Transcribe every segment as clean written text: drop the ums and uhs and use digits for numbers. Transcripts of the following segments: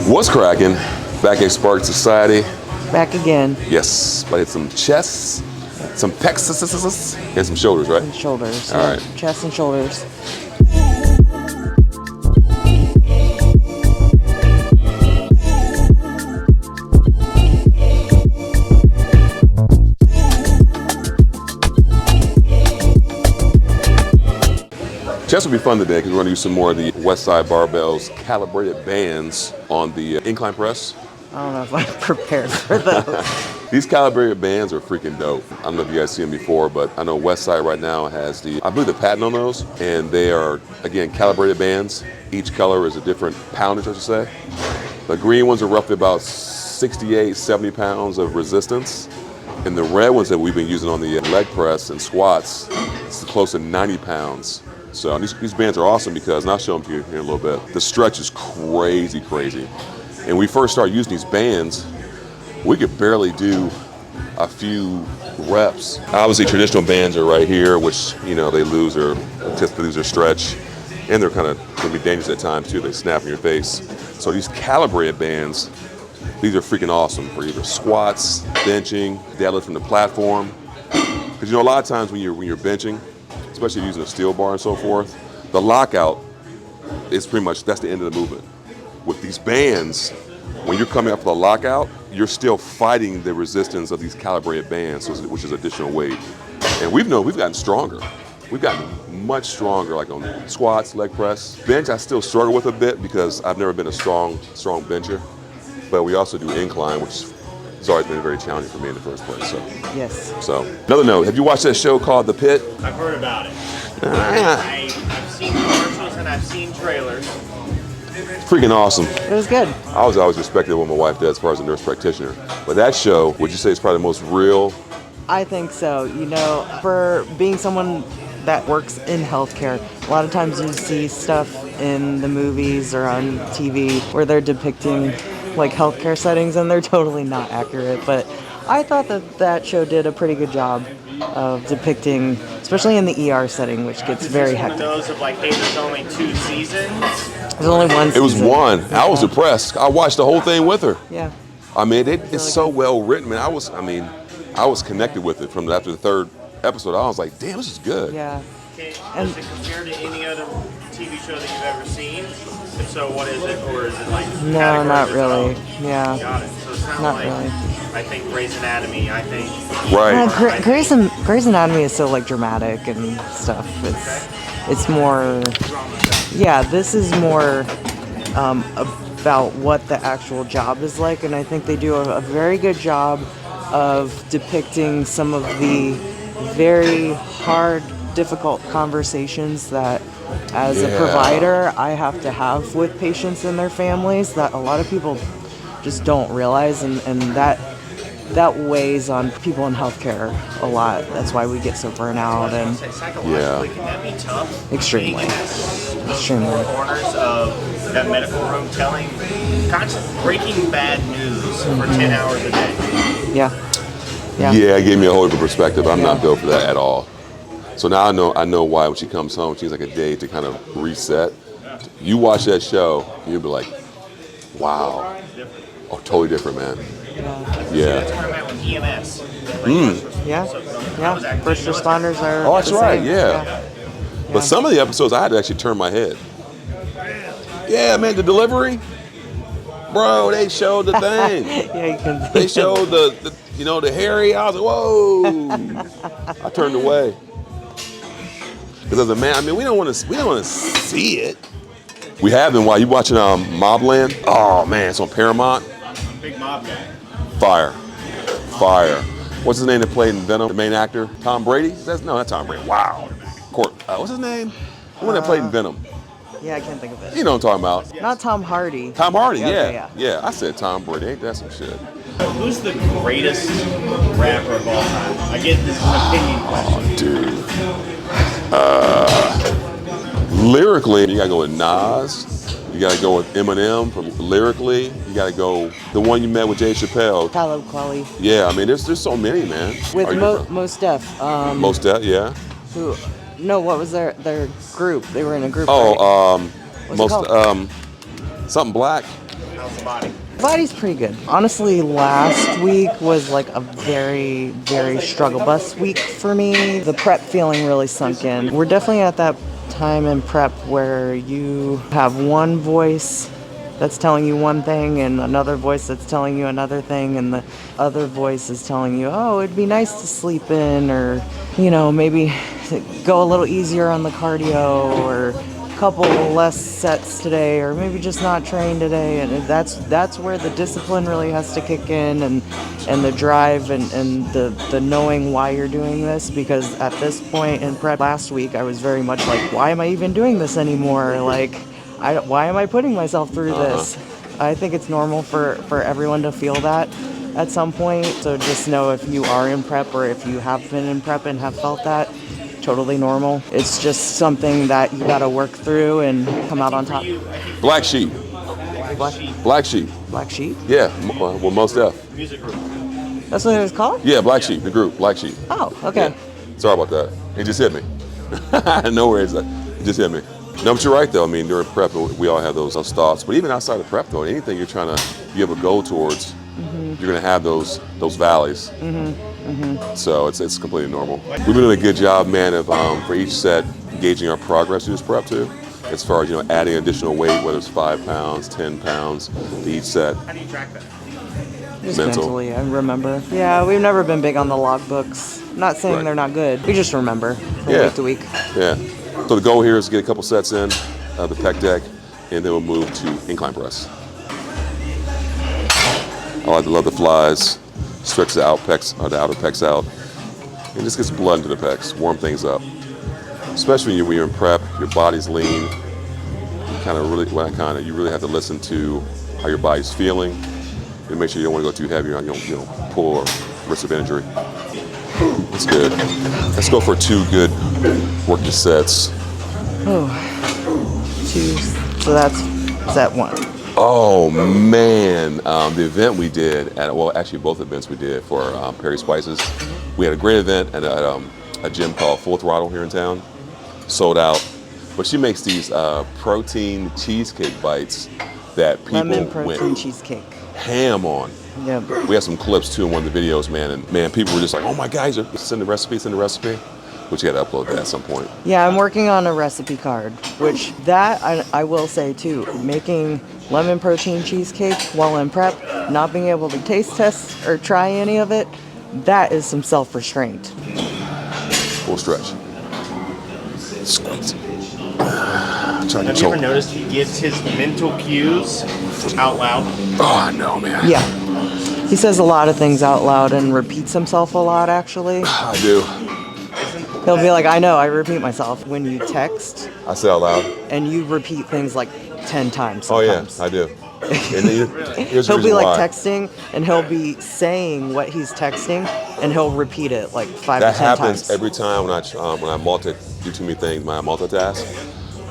What's cracking? Back at Spark Society. Back again. Yes, I hit some chests, some pecs, and some shoulders, right? And shoulders. All right. Chest and shoulders. Chest will be fun today because we're going to use some more of the Westside Barbell's calibrated bands on the incline press. I don't know if I'm prepared for those. These calibrated bands are freaking dope. I don't know if you guys seen them before, but I know Westside right now has I believe the patent on those, and they are, again, calibrated bands. Each color is a different poundage, I should say. The green ones are roughly about 68, 70 pounds of resistance. And the red ones that we've been using on the leg press and squats, it's close to 90 pounds. So these bands are awesome because, and I'll show them to you here in a little bit, the stretch is crazy, crazy. And when we first started using these bands, we could barely do a few reps. Obviously, traditional bands are right here, which, you know, they typically lose their stretch, and they're kind of can be dangerous at times too. They snap in your face. So these calibrated bands, these are freaking awesome for either squats, benching, deadlift from the platform. Because you know, a lot of times when you're benching, especially using a steel bar and so forth, the lockout is pretty much, that's the end of the movement. With these bands, when you're coming up for the lockout, you're still fighting the resistance of these calibrated bands, which is additional weight. And we've gotten stronger. We've gotten much stronger, like on squats, leg press. Bench, I still struggle with a bit because I've never been a strong bencher. But we also do incline, which has always been very challenging for me in the first place. So. Yes. So, another note, have you watched that show called The Pit? I've heard about it. I've seen commercials and I've seen trailers. Freaking awesome. It was good. I was always respected what my wife did as far as a nurse practitioner. But that show, would you say is probably the most real? I think so. You know, for being someone that works in healthcare, a lot of times you see stuff in the movies or on TV where they're depicting like healthcare settings and they're totally not accurate. But I thought that show did a pretty good job of depicting, especially in the ER setting, which gets very hectic. Those of like, hey, there's only 2 seasons. There's only one season. It was one. I was impressed. I watched the whole thing with her. Yeah. I mean, it's so well written, man. I was connected with it from after the third episode. I was like, damn, this is good. Yeah. Does it compare to any other TV show that you've ever seen? If so, what is it? Or is it like... No, not really. Yeah. Got it. So it's kind of Not like, really. I think Grey's Anatomy, I think... Right. Grey's Anatomy is so like dramatic and stuff. It's more... Yeah, this is more about what the actual job is like, and I think they do a very good job of depicting some of the very hard, difficult conversations that as a provider I have to have with patients and their families that a lot of people just don't realize, and that weighs on people in healthcare a lot. That's why we get so burnt out. And psychologically, can that be tough? Extremely. Four corners of that medical room telling, constant breaking bad news for 10 hours a day. Yeah, it gave me a whole different perspective. I'm not built for that at all. So now I know why when she comes home, she's like a day to kind of reset. You watch that show, you'll be like, wow. Oh, totally different, man. Yeah. That's where I'm at with EMS. Yeah. First responders are. Oh, that's the right. same. Yeah. But some of the episodes, I had to actually turn my head. Yeah, man, the delivery, bro. They showed the thing. Yeah, you can. They showed the hairy. I was like, whoa. I turned away. Because as a man, I mean, we don't want to see it. We have been. While you watching Mobland? Oh man, it's on Paramount. Big mob guy. Fire. What's his name that played in Venom? The main actor, Tom Brady? No, not Tom Brady. Wow. What's his name? The one that played in Venom. Yeah, I can't think of it. You know what I'm talking about? Not Tom Hardy. Tom Hardy, Okay, yeah. I said Tom Brady. Ain't that some shit? Who's the greatest rapper of all time? I get this is an opinion question. Dude. Lyrically, you gotta go with Nas. You gotta go with Eminem from lyrically. You gotta go the one you met with Jay Chappelle. Talib Kweli. Yeah, I mean, there's so many, man. With Mos Def. Mos Def, yeah. Who? No, what was their group? They were in a group. Oh, right? What's it called? Something Black. How's the body? Body's pretty good. Honestly, last week was like a very, very struggle bus week for me. The prep feeling really sunk in. We're definitely at that time in prep where you have one voice that's telling you one thing and another voice that's telling you another thing, and the other voice is telling you, oh, it'd be nice to sleep in, or, you know, maybe go a little easier on the cardio, or couple less sets today, or maybe just not train today. And that's where the discipline really has to kick in, and the drive, and the knowing why you're doing this. Because at this point in prep last week, I was very much like, why am I even doing this anymore? Like, why am I putting myself through this? I think it's normal for everyone to feel that at some point. So just know, if you are in prep, or if you have been in prep and have felt that, totally normal. It's just something that you gotta work through and come out on top. Black Sheep. Black Sheep. Black Sheep? Yeah, well, most Def. Music group. That's what it was called? Yeah, Black Sheep, the group, Black Sheep. Oh, okay. Yeah. Sorry about that. It just hit me. No worries. It just hit me. No, but you're right, though. I mean, during prep, we all have those thoughts. But even outside of prep, though, anything you're trying to be able to go towards, you're going to have those valleys. So it's completely normal. We've been doing a good job, man, of for each set, gauging our progress through this prep, too. As far as, adding additional weight, whether it's 5 pounds, 10 pounds to each set. How do you track that? Just mentally, I remember. Yeah, we've never been big on the logbooks. Not saying they're not good. We just remember from week to week. Yeah. So the goal here is to get a couple sets in, the pec deck, and then we'll move to incline press. I love the flies, stretch the outer pecs out, and just gets blood into the pecs, warm things up. Especially when you're in prep, your body's lean. You really have to listen to how your body's feeling, and make sure you don't want to go too heavy, you don't pull or risk of injury. That's good. Let's go for 2 good working sets. Oh, 2. So that's set 1. Oh man, the event we did actually both events we did for Perry Spices. We had a great event at a gym called Full Throttle here in town. Sold out. But she makes these protein cheesecake bites that people Lemon protein went cheesecake. ham on. Yeah. We had some clips too in one of the videos, man, and people were just like, oh my God, send the recipe. Which you got to upload that at some point. Yeah, I'm working on a recipe card, which I will say too, making lemon protein cheesecake while in prep, not being able to taste test or try any of it, that is some self-restraint. Full stretch. Squeeze. Have you ever noticed he gives his mental cues out loud? Oh, I know, man. Yeah. He says a lot of things out loud and repeats himself a lot, actually. I do. He'll be like, I know, I repeat myself. When you text, I say out loud. and you repeat things like 10 times Oh sometimes. yeah, I do. And here's the He'll be reason like why. texting, and he'll be saying what he's texting, and he'll repeat it like 5 That or 10 happens times. every time when I do too many things, when I multitask,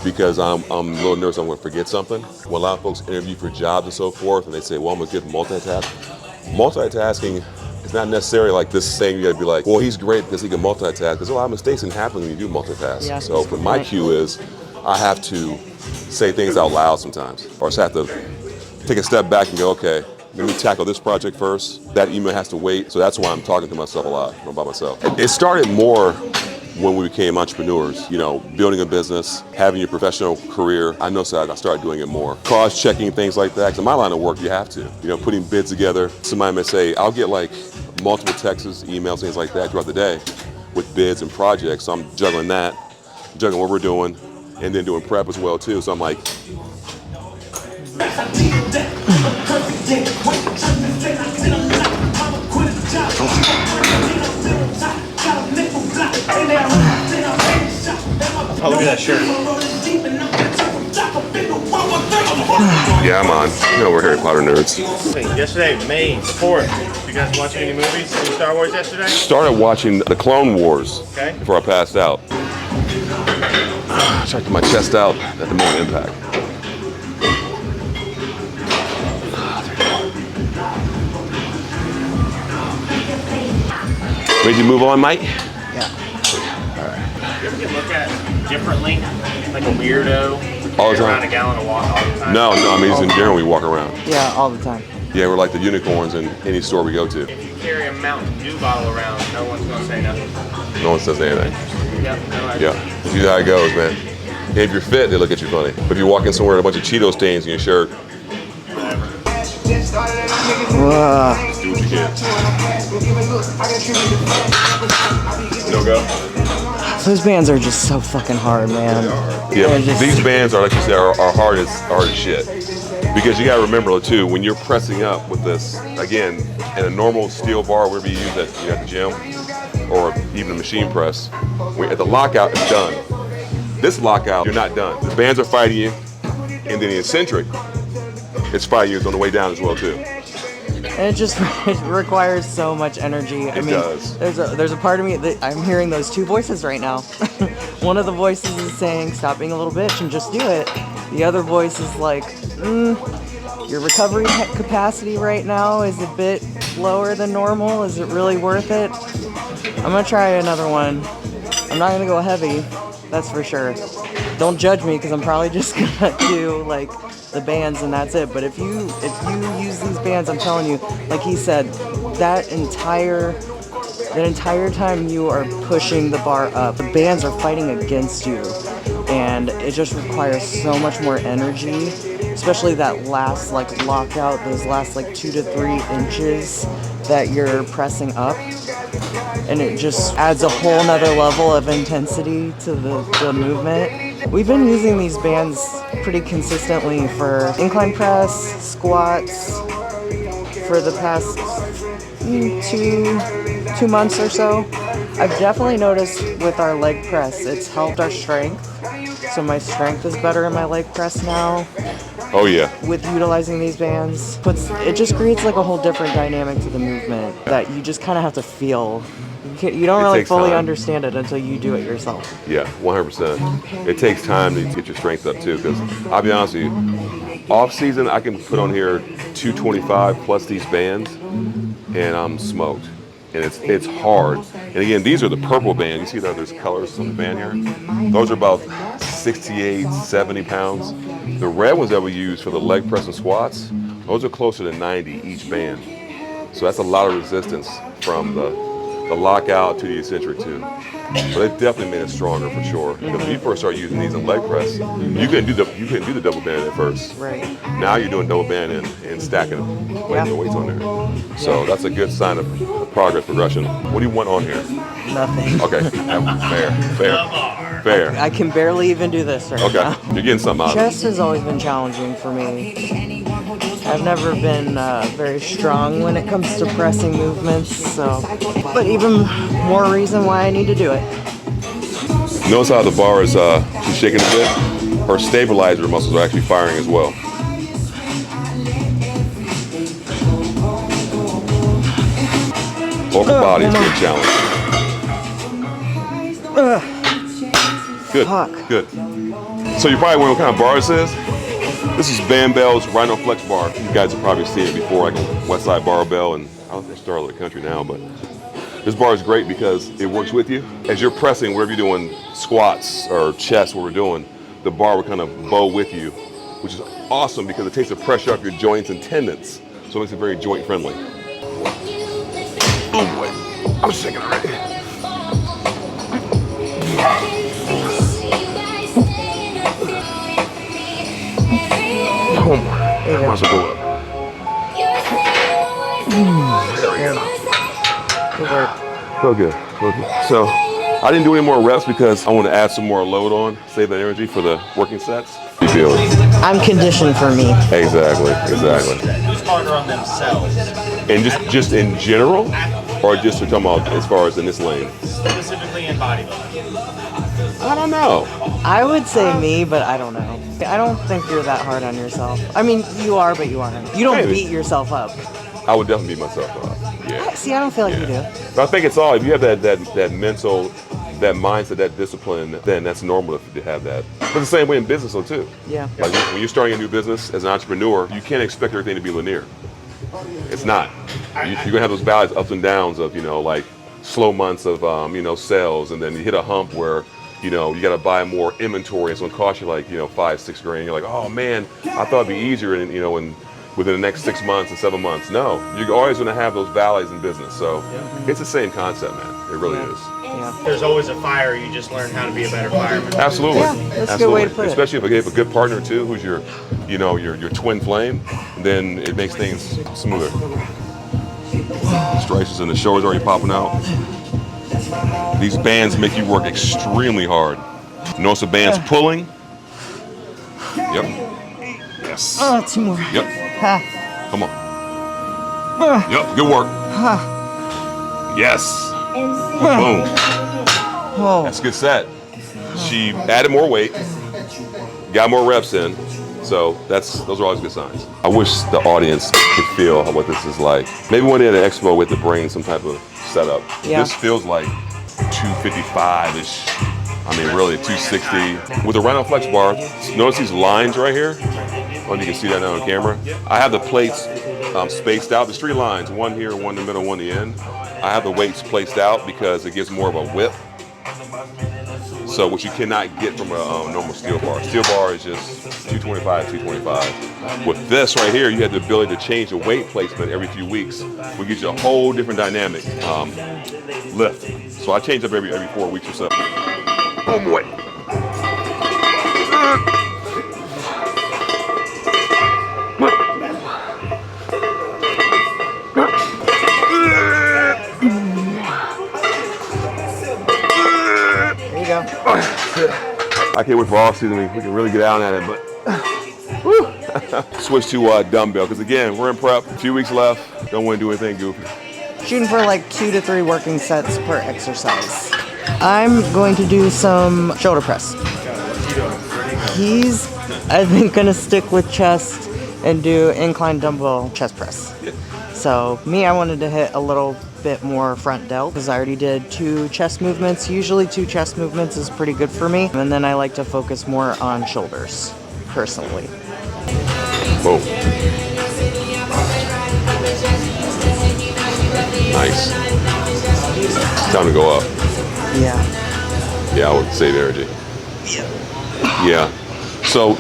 because I'm a little nervous I'm going to forget something. When a lot of folks interview for jobs and so forth, and they say, well, I'm going to get multitasking. It's not necessarily like this thing you gotta be like, well, he's great because he can multitask. There's a lot of mistakes that happen when you do multitask. Yeah, So but my cue is I have to say things out loud sometimes. Or I just have to take a step back and go, okay, let me tackle this project first. That email has to wait. So that's why I'm talking to myself a lot, I'm by myself. It started more when we became entrepreneurs, building a business, having your professional career. I noticed that I started doing it more. Cost checking, things like that. Because in my line of work, you have to. Putting bids together. Somebody may say, I'll get like multiple texts, emails, things like that throughout the day with bids and projects. So I'm juggling that, juggling what we're doing, and then doing prep as well too. So I'm like, Oh, look at that shirt. yeah, I'm on. We're Harry Potter nerds. Yesterday, May 4th. You guys watching any movies? Any Star Wars yesterday? Started watching the Clone Wars before I passed out. I tried to get my chest out at the moment of impact. Ready to move on, Mike? Yeah. You ever get looked at differently? Like a weirdo? All the Carry around time? a gallon of water all the time. No, I mean, it's in general we walk around. Yeah, all the time. Yeah, we're like the unicorns in any store we go to. If you carry a Mountain Dew bottle around, no one's gonna say nothing. No one says anything. Yep. No, Yeah, that's usually how it goes, man. And if you're fit, they look at you funny. But if you walk in somewhere with a bunch of Cheeto stains in your shirt, just do what you can. No go? Those bands are just so fucking hard, man. Yeah, They're just- these bands are, like you said, are hard as shit. Because you gotta remember too, when you're pressing up with this, again, in a normal steel bar, wherever you use that, at the gym, or even a machine press, at the lockout, it's done. This lockout, you're not done. The bands are fighting you, and then the eccentric is fighting you on the way down as well too. And it requires so much energy. I mean, does. There's a part of me that I'm hearing those two voices right now. One of the voices is saying, "Stop being a little bitch and just do it." The other voice is like, "Your recovery capacity right now is a bit lower than normal. Is it really worth it?" I'm gonna try another one. I'm not gonna go heavy, that's for sure. Don't judge me because I'm probably just gonna do like the bands and that's it. But if you use these bands, I'm telling you, like he said, that entire time you are pushing the bar up, the bands are fighting against you, and it just requires so much more energy, especially that last like lockout, those last like 2 to 3 inches that you're pressing up, and it just adds a whole nother level of intensity to the movement. We've been using these bands pretty consistently for incline press, squats, for the past 2 months or so. I've definitely noticed with our leg press, it's helped our strength. So my strength is better in my leg press now Oh yeah. with utilizing these bands. It just creates like a whole different dynamic to the movement that you just kind of have to feel. You don't really takes fully time. understand it until you do it yourself. Yeah, 100%. It takes time to get your strength up too, because I'll be honest with you, off season I can put on here 225 plus these bands, and I'm smoked. And it's hard. And again, these are the purple bands. You see that there's colors on the band here? Those are about 68, 70 pounds. The red ones that we use for the leg press and squats, those are closer to 90 each band. So that's a lot of resistance from the lockout to the eccentric too. But it definitely made it stronger for sure. Because when you first start using these in leg press, you couldn't do the double band at first. Right. Now you're doing double band and stacking the weights on there. So that's a good sign of progress, progression. What do you want on here? Nothing. Okay, fair. I can barely even do this right Okay, now. you're getting something out of it. Chest has always been challenging for me. I've never been very strong when it comes to pressing movements, so. But even more reason why I need to do it. Notice how the bar is she's shaking a bit. Her stabilizer muscles are actually firing as well. Upper body is a challenge. Fuck. Good. So you're probably wondering what kind of bar this is? This is Bam Bell's Rhino Flex bar. You guys have probably seen it before, like a Westside Barbell, and I don't think it's all over the country now, but this bar is great because it works with you. As you're pressing, wherever you're doing squats or chest, what we're doing, the bar will kind of bow with you, which is awesome because it takes the pressure off your joints and tendons, so it makes it very joint friendly. Oh boy, I'm shaking already. Oh my, I might as well go up. Good work. Feel good, feel good. So I didn't do any more reps because I want to add some more load on, save that energy for the working sets. You feel it? I'm conditioned for me. Exactly. Who's harder on themselves? And just in general, or just we're talking about as far as in this lane? Specifically in bodybuilding. I don't know. I would say me, but I don't know. I don't think you're that hard on yourself. I mean, you are, but you aren't. You don't Maybe. beat yourself up. I would definitely beat myself up. Yeah. See, I don't feel like you do. But I think it's all, if you have that mental, that mindset, that discipline, then that's normal to have that. But the same way in business though too. Yeah. Like when you're starting a new business as an entrepreneur, you can't expect everything to be linear. It's not. You're gonna have those valleys, ups and downs of, like slow months of, sales, and then you hit a hump where you know, you got to buy more inventory. It's going to cost you like, you know, 5-6 grand. You're like, oh man, I thought it'd be easier, and you know, within the next 6 months and 7 months. No, you're always going to have those valleys in business. So it's the same concept, man. It really is. Yeah. There's always a fire. You just learn how to be a better fireman. Absolutely. Yeah, that's Absolutely. a good way to put it. Especially if you have a good partner too, who's your, you know, your twin flame, then it makes things smoother. Stretches and the shoulders already popping out. These bands make you work extremely hard. Notice the band's pulling. Yep. Yes. Oh, 2 more. Yep. Ha. Come on. Yep. Good work. Yes. Boom. Oh. That's a good set. She added more weight, got more reps in, so those are always good signs. I wish the audience could feel what this is like. Maybe one day at an expo we have to bring some type of setup. Yeah. This feels like 255-ish. I mean, really 260. With the Rhino Flex bar, notice these lines right here? I don't know if you can see that now on camera. I have the plates spaced out. There's 3 lines, one here, one in the middle, one in the end. I have the weights placed out because it gives more of a whip. So which you cannot get from a normal steel bar. Steel bar is just 225, 225. With this right here, you have the ability to change the weight placement every few weeks. We get you a whole different dynamic lift. So I change up every 4 weeks or so. Oh boy. There you go. I can't wait for off season. We can really get out at it, but switch to dumbbell because again, we're in prep. A few weeks left. Don't want to do anything goofy. Shooting for like 2 to 3 working sets per exercise. I'm going to do some shoulder press. He's, I think, gonna stick with chest and do incline dumbbell chest press. So me, I wanted to hit a little bit more front delt because I already did 2 chest movements. Usually 2 chest movements is pretty good for me. And then I like to focus more on shoulders, personally. Boom. Nice. It's time to go up. Yeah. Yeah, I would save energy. Yeah. So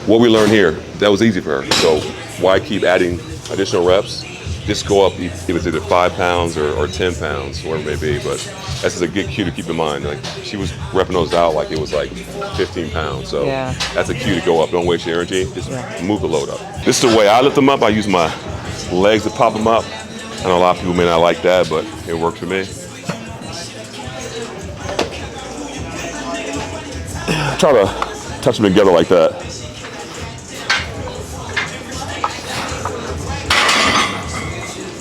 what we learned here, that was easy for her. So why keep adding additional reps? Just go up if it's either 5 pounds or 10 pounds, whatever it may be. But that's just a good cue to keep in mind. Like she was repping those out like it was like 15 pounds. So Yeah. that's a cue to go up. Don't waste your energy. Just move the load up. This is the way I lift them up. I use my legs to pop them up. I know a lot of people may not like that, but it works for me. Try to touch them together like that.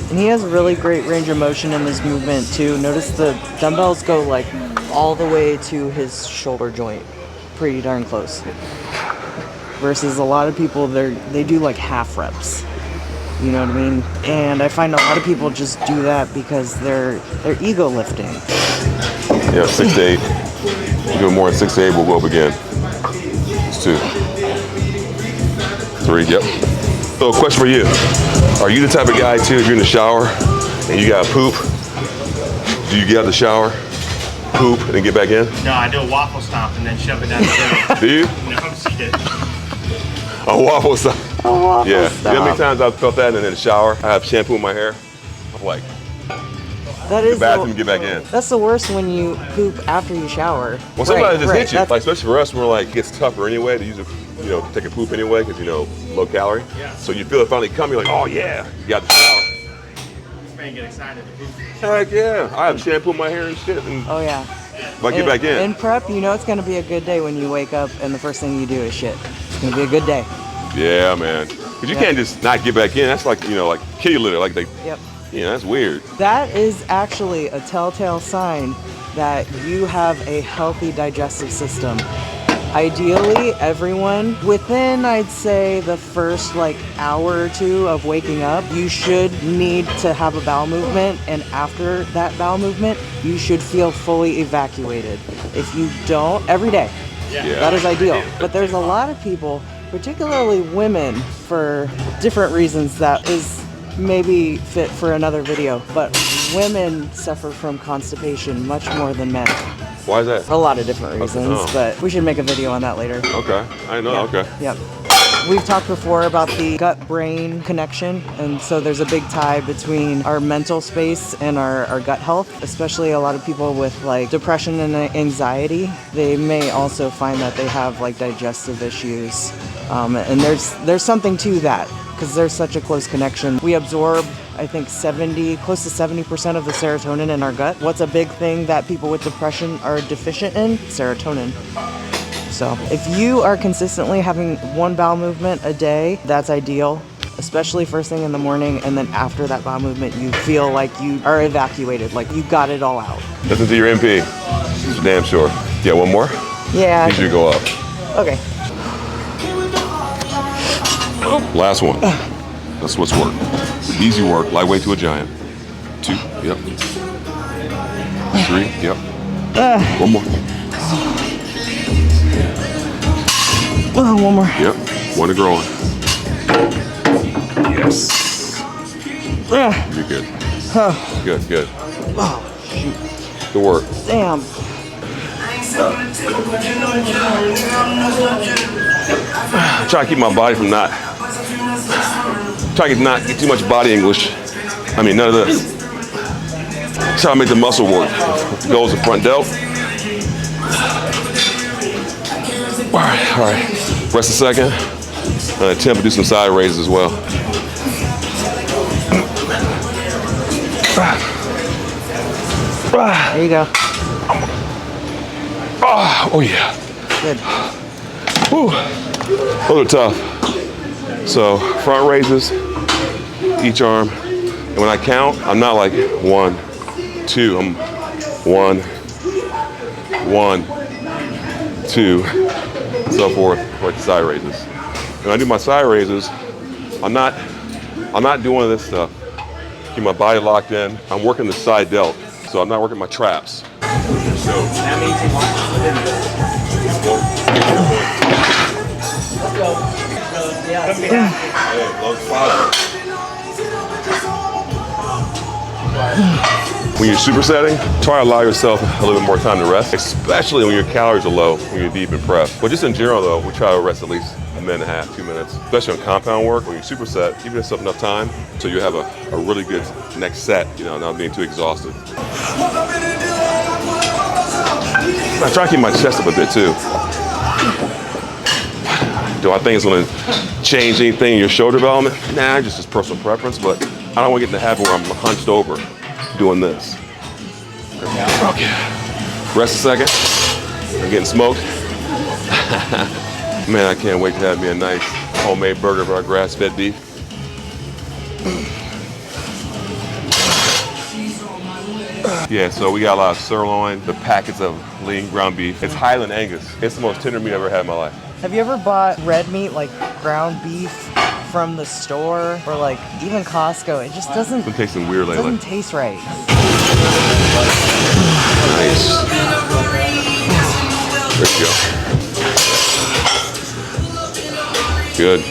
And he has really great range of motion in this movement too. Notice the dumbbells go like all the way to his shoulder joint, pretty darn close. Versus a lot of people, they do like half reps. You know what I mean? And I find a lot of people just do that because they're ego lifting. Yeah, 6 to 8. You do more than 6 to 8, we'll go up again. It's 2. 3, yep. So, question for you. Are you the type of guy, too, if you're in the shower and you got to poop, do you get out of the shower, poop, and then get back in? No, I do a waffle stomp and then shove it down the drain. Do you? No, she did. A waffle stop. A waffle Yeah. stop. You know how many times I've felt that in the shower? I have shampoo in my hair. I'm like, That the is bathroom, get back in. That's the worst when you poop after you shower. Well, sometimes it just hits you. That's- Like, especially for us, we're like, it gets tougher anyway to use it, you know, to take a poop anyway, because, you know, low calorie. Yeah. So you feel it finally come, you're like, oh yeah, you got the shower. This man get excited to poop. Heck yeah. I have shampoo in my hair and shit. And Oh yeah. if I get back in. In prep, you know it's gonna be a good day when you wake up and the first thing you do is shit. It's gonna be a good day. Yeah, man. Because you can't just not get back in. That's like, you know, like kitty litter. Like, Yep. you know, that's weird. That is actually a telltale sign that you have a healthy digestive system. Ideally, everyone, within, I'd say, the first like hour or 2 of waking up, you should need to have a bowel movement, and after that bowel movement, you should feel fully evacuated. If you don't, every day, Yeah. that is ideal. But there's a lot of people, particularly women, for different reasons that is maybe fit for another video, but women suffer from constipation much more than men. Why is that? A lot of different reasons, Oh. but we should make a video on that later. Okay, I know. Okay. Yep. We've talked before about the gut-brain connection, and so there's a big tie between our mental space and our gut health, especially a lot of people with like depression and anxiety. They may also find that they have like digestive issues, and there's something to that because there's such a close connection. We absorb, I think, close to 70% of the serotonin in our gut. What's a big thing that people with depression are deficient in? Serotonin. So if you are consistently having one bowel movement a day, that's ideal, especially first thing in the morning, and then after that bowel movement, you feel like you are evacuated, like you got it all out. Listen to your MP. For damn sure. Yeah, one more? Yeah. Need you to go up. Okay. Last one. That's what's work. Easy work, lightweight to a giant. 2, yep. 3, yep. One more. One more. Yep, one to grow on. Yes. You're good. Good, good. Oh, shoot. Good work. Damn. Try to keep my body from not get too much body English. I mean, none of this. Try to make the muscle work. The goal is the front delt. All right. Rest a second. Attempt to do some side raises as well. There you go. Oh yeah. Good. Whew. Those are tough. So front raises, each arm. And when I count, I'm not like 1, 2. I'm 1, 1, 2, so forth, like the side raises. When I do my side raises, I'm not doing this stuff. Keep my body locked in. I'm working the side delt, so I'm not working my traps. So That means you want to within when you're supersetting, try to allow yourself a little bit more time to rest, especially when your calories are low, when you're deep in prep. But just in general though, we try to rest at least a minute and a half, 2 minutes, especially on compound work. When you superset, give yourself enough time so you have a really good next set, not being too exhausted. I try to keep my chest up a bit too. Do I think it's gonna change anything in your shoulder development? Nah, just personal preference, but I don't want to get in the habit where I'm hunched over doing this. Okay. Rest a second. I'm getting smoked. Man, I can't wait to have me a nice homemade burger of our grass-fed beef. Yeah, so we got a lot of sirloin, the packets of lean ground beef. It's Highland Angus. It's the most tender meat I've ever had in my life. Have you ever bought red meat, like ground beef from the store or like even Costco? It just doesn't It's been tasting weird lately. doesn't taste right. Nice. There you go. Good.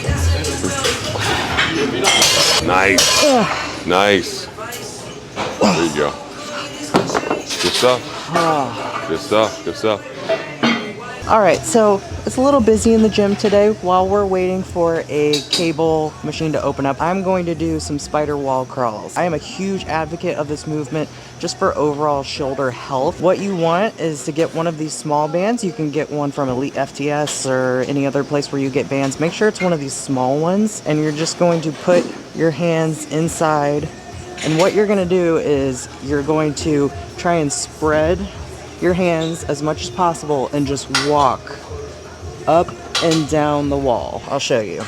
Nice. Nice. There you go. Good stuff. Good stuff. Good stuff. All right, so it's a little busy in the gym today. While we're waiting for a cable machine to open up, I'm going to do some spider wall crawls. I am a huge advocate of this movement just for overall shoulder health. What you want is to get one of these small bands. You can get one from Elite FTS or any other place where you get bands. Make sure it's one of these small ones, and you're just going to put your hands inside. And what you're gonna do is you're going to try and spread your hands as much as possible and just walk up and down the wall. I'll show you.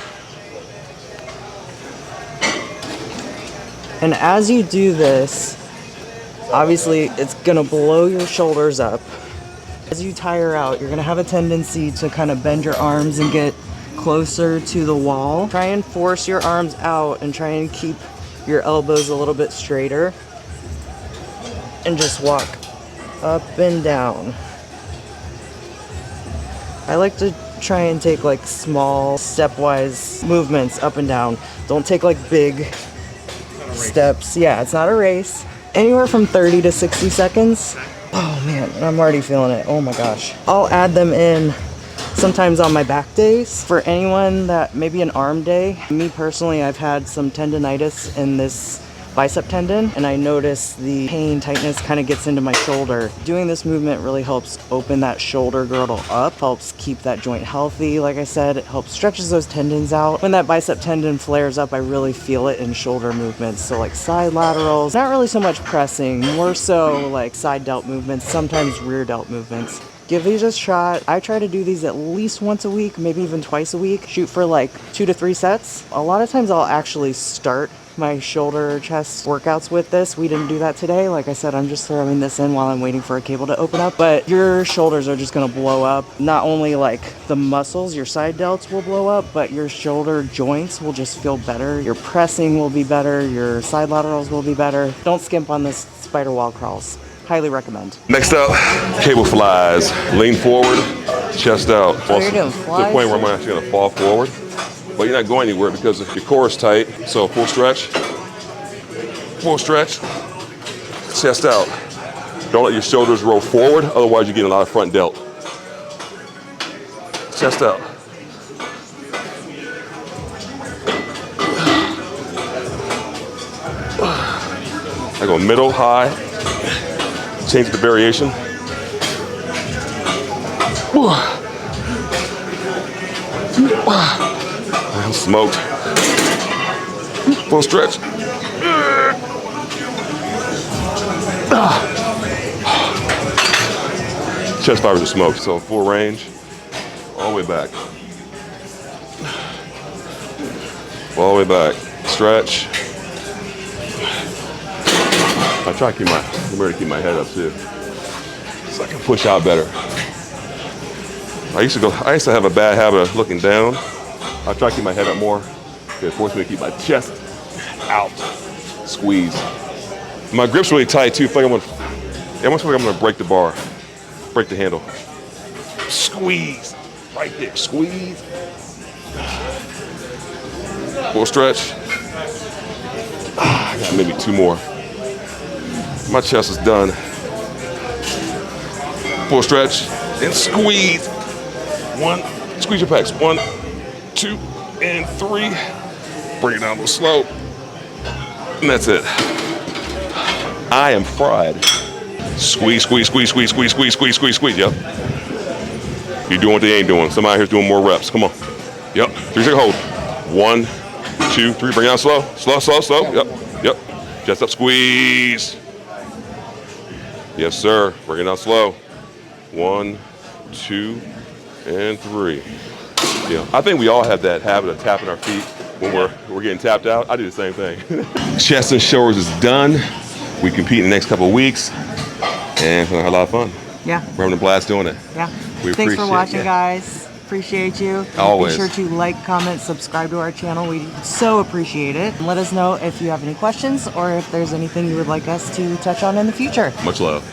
And as you do this, obviously it's gonna blow your shoulders up. As you tire out, you're gonna have a tendency to kind of bend your arms and get closer to the wall. Try and force your arms out and try and keep your elbows a little bit straighter. And just walk up and down. I like to try and take like small stepwise movements up and down. Don't take like big steps. Yeah, it's not a race. Anywhere from 30 to 60 seconds. Oh man, I'm already feeling it. Oh my gosh. I'll add them in sometimes on my back days. For anyone that maybe an arm day, me personally, I've had some tendonitis in this bicep tendon, and I notice the pain, tightness kind of gets into my shoulder. Doing this movement really helps open that shoulder girdle up, helps keep that joint healthy. Like I said, it helps stretches those tendons out. When that bicep tendon flares up, I really feel it in shoulder movements. So like side laterals, not really so much pressing, more so like side delt movements, sometimes rear delt movements. Give these a shot. I try to do these at least once a week, maybe even twice a week. Shoot for like 2 to 3 sets. A lot of times I'll actually start my shoulder chest workouts with this. We didn't do that today. Like I said, I'm just throwing this in while I'm waiting for a cable to open up, but your shoulders are just gonna blow up. Not only like the muscles, your side delts will blow up, but your shoulder joints will just feel better. Your pressing will be better. Your side laterals will be better. Don't skimp on this spider wall crawls. Highly recommend. Next up, cable flies. Lean forward, chest out. So you're doing To the flies? point where I'm actually gonna fall forward. But you're not going anywhere because your core is tight. So full stretch, chest out. Don't let your shoulders roll forward, otherwise you get a lot of front delt. Chest out. I go middle, high, change the variation. I'm smoked. Full stretch. Chest fibers are smoked, so full range, all the way back. All the way back. Stretch. I try to keep my head up too, so I can push out better. I used to have a bad habit of looking down. I try to keep my head up more. It forces me to keep my chest out. Squeeze. My grip's really tight too. I almost feel like I'm gonna break the bar, break the handle. Squeeze. Right there. Squeeze. Full stretch. I got maybe 2 more. My chest is done. Full stretch and squeeze. 1, squeeze your pecs. 1, 2, and 3. Bring it down a little slow. And that's it. I am fried. Squeeze, squeeze, squeeze, squeeze, squeeze, squeeze, squeeze, squeeze, squeeze. Yep. You're doing what they ain't doing. Somebody here's doing more reps. Come on. Yep. 3-second hold. 1, 2, 3. Bring it down slow. Slow, slow, slow. Yep. Yep. Chest up, squeeze. Yes, sir. Bring it down slow. 1, 2, and 3. Yeah. I think we all have that habit of tapping our feet when we're getting tapped out. I do the same thing. Chest and shoulders is done. We compete in the next couple of weeks, and we're gonna have a lot of fun. Yeah. We're having a blast doing it. Yeah. We Thanks for appreciate watching, it. guys. Appreciate you. Always. Be sure to like, comment, subscribe to our channel. We so appreciate it. And let us know if you have any questions or if there's anything you would like us to touch on in the future. Much love.